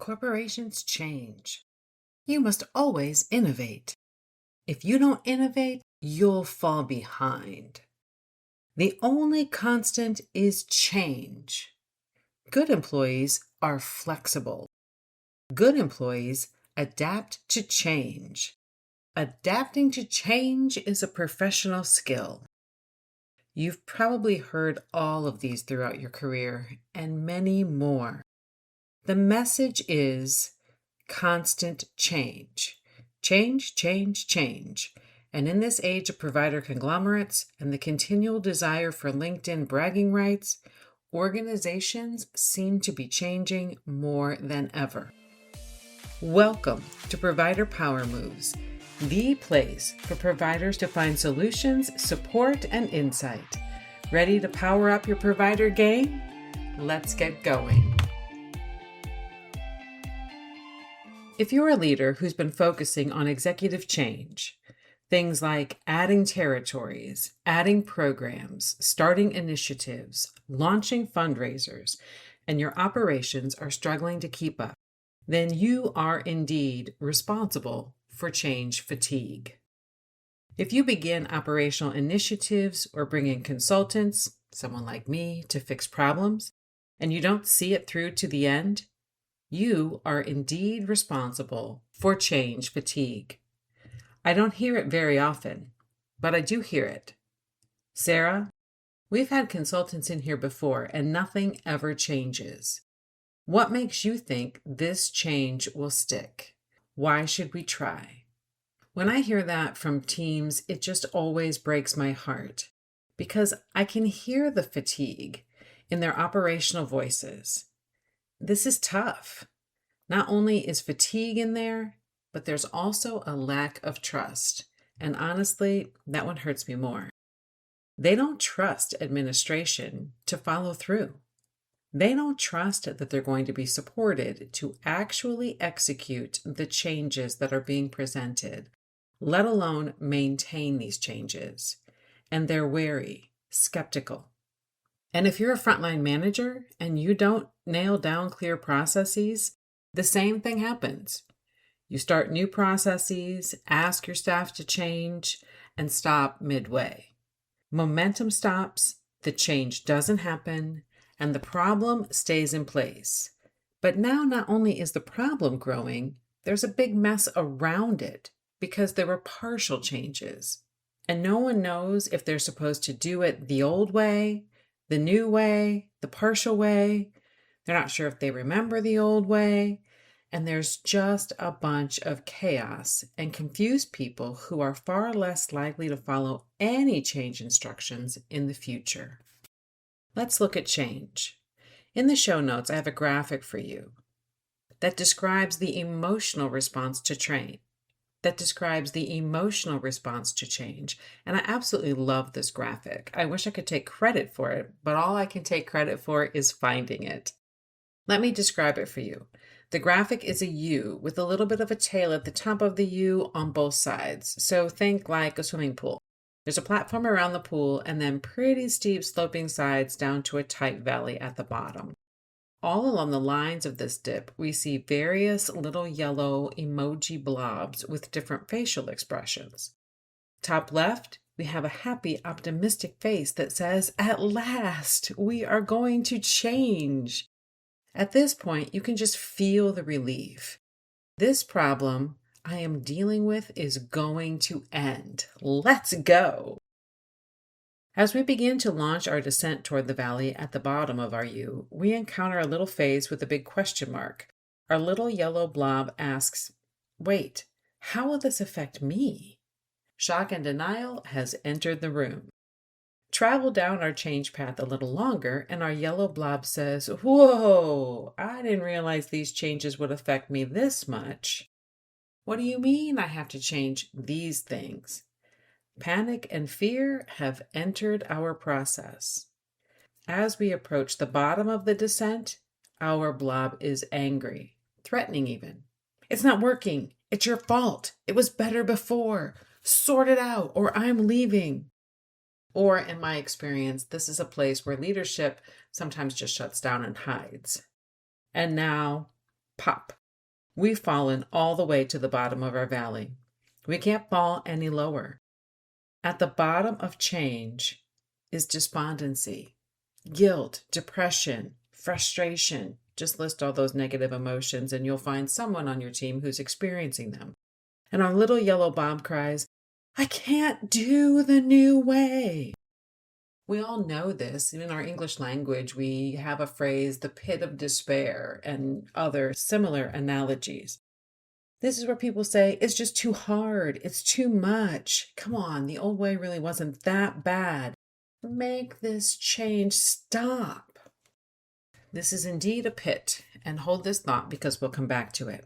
Corporations change. You must always innovate. If you don't innovate, you'll fall behind. The only constant is change. Good employees are flexible. Good employees adapt to change. Adapting to change is a professional skill. You've probably heard all of these throughout your career and many more. The message is constant change. Change, change, change. And in this age of provider conglomerates and the continual desire for LinkedIn bragging rights, organizations seem to be changing more than ever. Welcome to Provider Power Moves, the place for providers to find solutions, support, and insight. Ready to power up your provider game? Let's get going. If you're a leader who's been focusing on executive change, things like adding territories, adding programs, starting initiatives, launching fundraisers, and your operations are struggling to keep up, then you are indeed responsible for change fatigue. If you begin operational initiatives or bring in consultants, someone like me, to fix problems, and you don't see it through to the end, you are indeed responsible for change fatigue. I don't hear it very often, but I do hear it. Sarah, we've had consultants in here before and nothing ever changes. What makes you think this change will stick? Why should we try? When I hear that from teams, it just always breaks my heart because I can hear the fatigue in their operational voices. This is tough. Not only is fatigue in there, but there's also a lack of trust. And honestly, that one hurts me more. They don't trust administration to follow through. They don't trust that they're going to be supported to actually execute the changes that are being presented, let alone maintain these changes. And they're wary, skeptical. And if you're a frontline manager and you don't nail down clear processes, the same thing happens. You start new processes, ask your staff to change, and stop midway. Momentum stops, the change doesn't happen, and the problem stays in place. But now not only is the problem growing, there's a big mess around it because there were partial changes. And no one knows if they're supposed to do it the old way, the new way, the partial way. They're not sure if they remember the old way. And there's just a bunch of chaos and confused people who are far less likely to follow any change instructions in the future. Let's look at change. In the show notes, I have a graphic for you that describes the emotional response to change. And I absolutely love this graphic. I wish I could take credit for it, but all I can take credit for is finding it. Let me describe it for you. The graphic is a U with a little bit of a tail at the top of the U on both sides. So think like a swimming pool. There's a platform around the pool and then pretty steep sloping sides down to a tight valley at the bottom. All along the lines of this dip, we see various little yellow emoji blobs with different facial expressions. Top left, we have a happy, optimistic face that says, "At last, we are going to change." At this point, you can just feel the relief. This problem I am dealing with is going to end. Let's go. As we begin to launch our descent toward the valley at the bottom of our U, we encounter a little phase with a big question mark. Our little yellow blob asks, "Wait, how will this affect me?" Shock and denial has entered the room. Travel down our change path a little longer, and our yellow blob says, "Whoa, I didn't realize these changes would affect me this much." What do you mean I have to change these things? Panic and fear have entered our process. As we approach the bottom of the descent, our blob is angry, threatening even. "It's not working. It's your fault. It was better before. Sort it out or I'm leaving." Or in my experience, this is a place where leadership sometimes just shuts down and hides. And now, pop. We've fallen all the way to the bottom of our valley. We can't fall any lower. At the bottom of change is despondency, guilt, depression, frustration. Just list all those negative emotions and you'll find someone on your team who's experiencing them. And our little yellow bomb cries, "I can't do the new way." We all know this. In our English language, we have a phrase, the pit of despair, and other similar analogies. This is where people say, it's just too hard. It's too much. Come on, the old way really wasn't that bad. Make this change stop. This is indeed a pit, and hold this thought because we'll come back to it.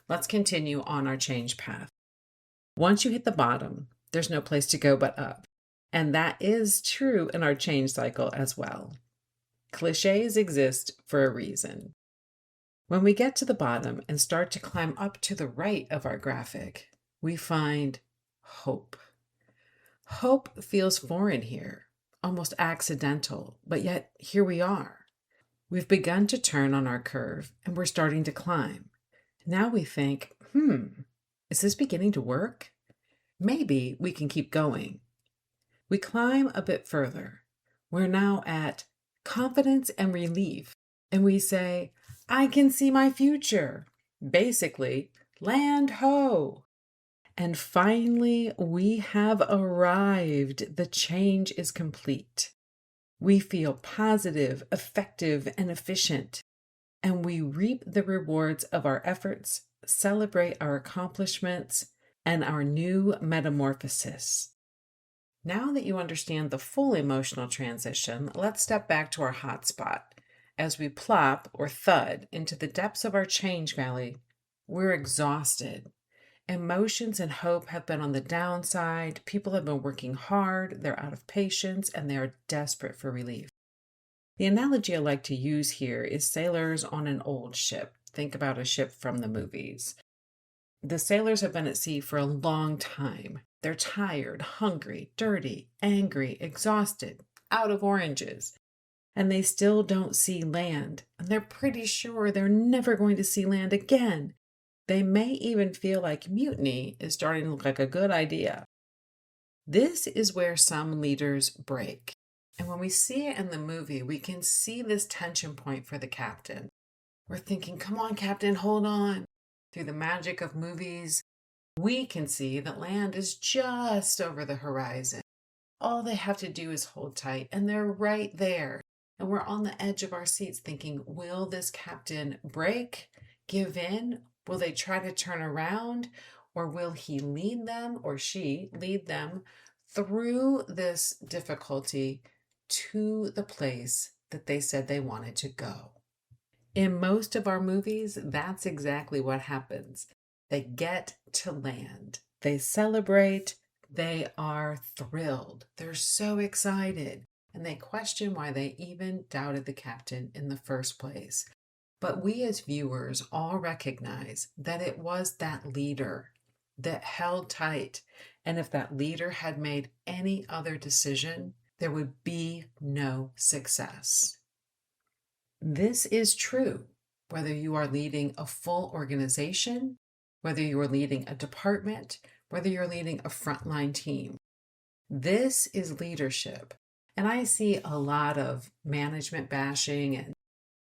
Let's continue on our change path. Once you hit the bottom, there's no place to go but up. And that is true in our change cycle as well. Clichés exist for a reason. When we get to the bottom and start to climb up to the right of our graphic, we find hope. Hope feels foreign here, almost accidental, but yet here we are. We've begun to turn on our curve and we're starting to climb. Now we think, is this beginning to work? Maybe we can keep going. We climb a bit further. We're now at confidence and relief, and we say, I can see my future. Basically, land ho. And finally, we have arrived. The change is complete. We feel positive, effective, and efficient, and we reap the rewards of our efforts, celebrate our accomplishments, and our new metamorphosis. Now that you understand the full emotional transition, let's step back to our hot spot. As we plop or thud into the depths of our change valley, we're exhausted. Emotions and hope have been on the downside. People have been working hard, they're out of patience, and they are desperate for relief. The analogy I like to use here is sailors on an old ship. Think about a ship from the movies. The sailors have been at sea for a long time. They're tired, hungry, dirty, angry, exhausted, out of oranges. And they still don't see land. And they're pretty sure they're never going to see land again. They may even feel like mutiny is starting to look like a good idea. This is where some leaders break. And when we see it in the movie, we can see this tension point for the captain. We're thinking, come on, Captain, hold on. Through the magic of movies, we can see that land is just over the horizon. All they have to do is hold tight, and they're right there. And we're on the edge of our seats thinking, will this captain break, give in? Will they try to turn around? Or will he lead them, or she lead them through this difficulty to the place that they said they wanted to go? In most of our movies, that's exactly what happens. They get to land. They celebrate. They are thrilled. They're so excited. And they question why they even doubted the captain in the first place. But we as viewers all recognize that it was that leader that held tight. And if that leader had made any other decision, there would be no success. This is true whether you are leading a full organization, whether you are leading a department, whether you're leading a frontline team. This is leadership. And I see a lot of management bashing, and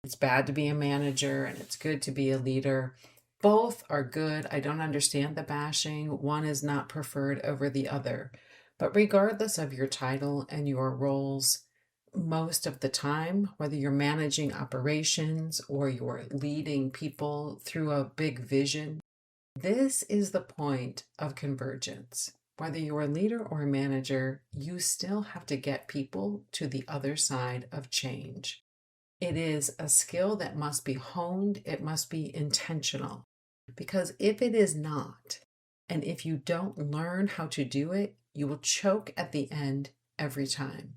it's bad to be a manager and it's good to be a leader. Both are good. I don't understand the bashing. One is not preferred over the other. But regardless of your title and your roles, most of the time, whether you're managing operations or you're leading people through a big vision, this is the point of convergence. Whether you're a leader or a manager, you still have to get people to the other side of change. It is a skill that must be honed. It must be intentional. Because if it is not, and if you don't learn how to do it, you will choke at the end every time.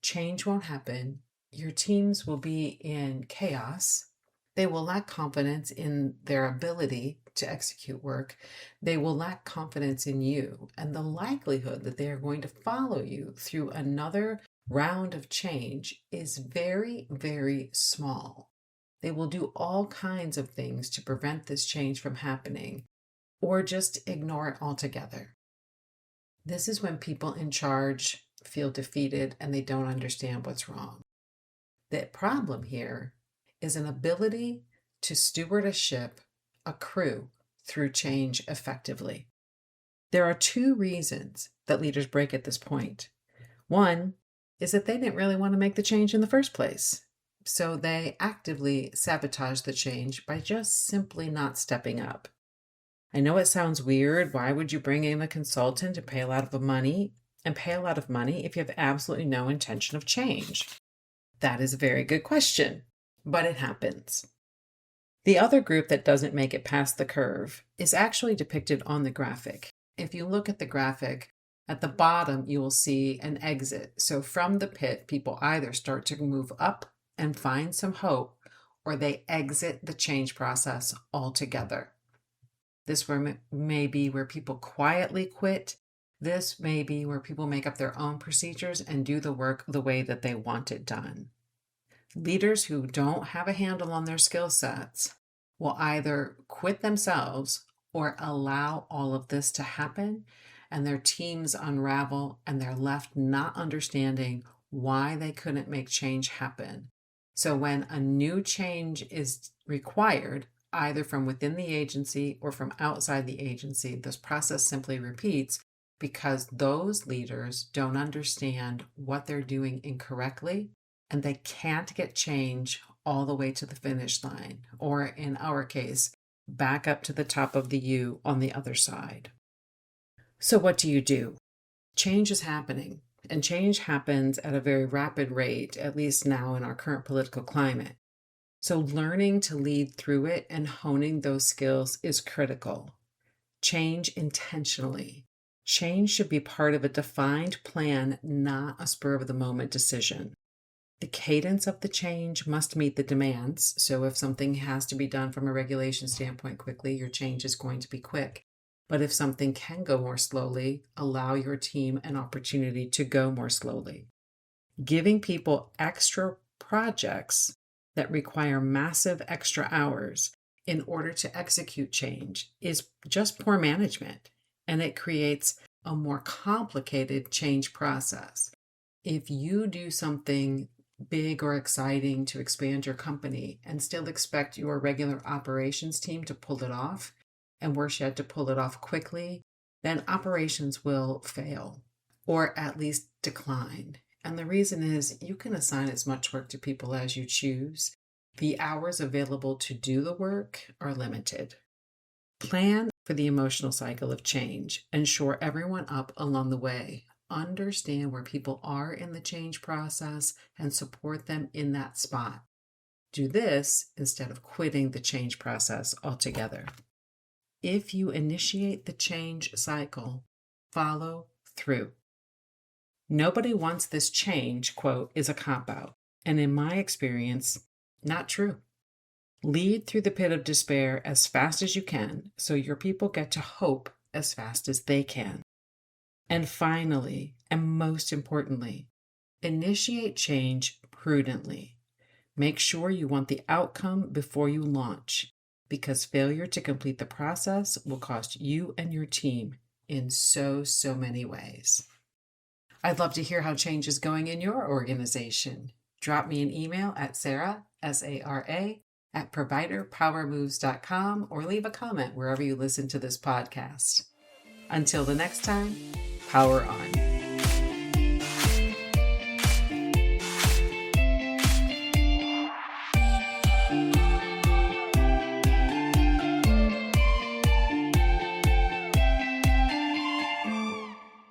Change won't happen. Your teams will be in chaos. They will lack confidence in their ability to execute work. They will lack confidence in you, and the likelihood that they are going to follow you through another round of change is very, very small. They will do all kinds of things to prevent this change from happening or just ignore it altogether. This is when people in charge feel defeated and they don't understand what's wrong. The problem here is an ability to steward a ship, a crew, through change effectively. There are two reasons that leaders break at this point. One is that they didn't really want to make the change in the first place, so they actively sabotage the change by just simply not stepping up. I know it sounds weird. Why would you bring in a consultant and pay a lot of money if you have absolutely no intention of change? That is a very good question, but it happens. The other group that doesn't make it past the curve is actually depicted on the graphic. If you look at the graphic, at the bottom, you will see an exit. So from the pit, people either start to move up and find some hope, or they exit the change process altogether. This may be where people quietly quit. This may be where people make up their own procedures and do the work the way that they want it done. Leaders who don't have a handle on their skill sets will either quit themselves or allow all of this to happen, and their teams unravel and they're left not understanding why they couldn't make change happen. So when a new change is required, either from within the agency or from outside the agency, this process simply repeats because those leaders don't understand what they're doing incorrectly, and they can't get change all the way to the finish line, or in our case, back up to the top of the U on the other side. So what do? Change is happening, and change happens at a very rapid rate, at least now in our current political climate. So learning to lead through it and honing those skills is critical. Change intentionally. Change should be part of a defined plan, not a spur-of-the-moment decision. The cadence of the change must meet the demands. So if something has to be done from a regulation standpoint quickly, your change is going to be quick. But if something can go more slowly, allow your team an opportunity to go more slowly. Giving people extra projects that require massive extra hours in order to execute change is just poor management, and it creates a more complicated change process. If you do something big or exciting to expand your company and still expect your regular operations team to pull it off, and worse yet, to pull it off quickly, then operations will fail or at least decline. And the reason is you can assign as much work to people as you choose. The hours available to do the work are limited. Plan for the emotional cycle of change and shore everyone up along the way. Understand where people are in the change process and support them in that spot. Do this instead of quitting the change process altogether. If you initiate the change cycle, follow through. Nobody wants this change, quote, is a cop-out. And in my experience, not true. Lead through the pit of despair as fast as you can so your people get to hope as fast as they can. And finally, and most importantly, initiate change prudently. Make sure you want the outcome before you launch, because failure to complete the process will cost you and your team in so many ways. I'd love to hear how change is going in your organization. Drop me an email at Sarah, S-A-R-A, at providerpowermoves.com, or leave a comment wherever you listen to this podcast. Until the next time, power on.